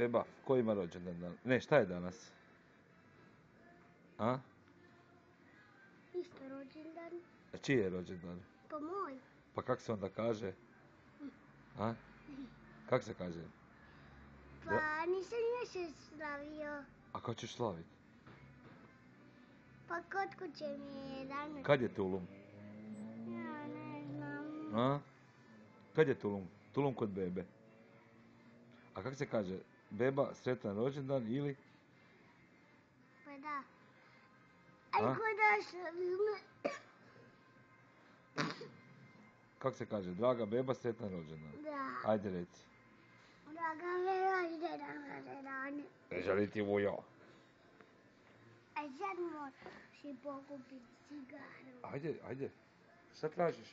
Beba, ko ima rođendan dan? Ne, šta je danas? A? Isto rođendan. A čiji je rođendan? Pa moj. Pa kak se onda kaže? A? Kak se kaže? Pa nisam još slavio. A kad ćeš slavit? Pa kod kuće mi je danas. Kad je Tulum? Ja ne znam. A? Kad je Tulum? Tulum kod bebe. A kak se kaže? Beba, sretan rođendan ili? Pa da. Aj A? kod da slavimo. Kak se kaže? Draga beba, sretan rođendan. Da. Ajde reci. Draga mi rođendan. Želi ti vujo. Aj sad moraš i pokupiti cigaru. Ajde. Šta tražiš?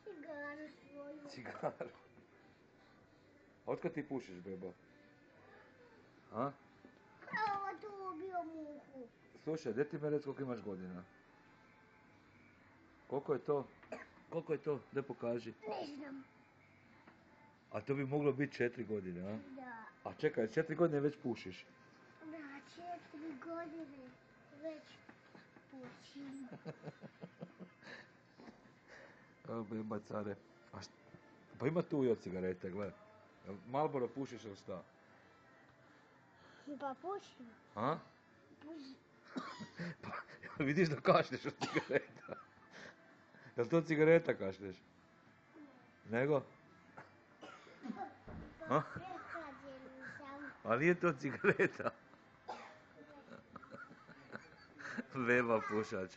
Cigaru svoju. Cigaru. A otkad ti pušiš, beba? A? Evo tu ubio muhu. Slušaj, gdje ti me reci koliko imaš godina? Koliko je to? Koliko je to? Gdje pokaži? Ne znam. A to bi moglo biti 4 godine, a? Da. A čekaj, 4 godine već pušiš. Da, 4 godine već pušim. Evo beba care. Pa ima tu i od cigarete, gledaj. Marlboro pušiš ili šta? Pa pušim. A? Pušim. Pa vidiš da kašlješ od cigareta. Jel to cigareta kašlješ? Nego? A? A nije to cigareta? Beba pušač.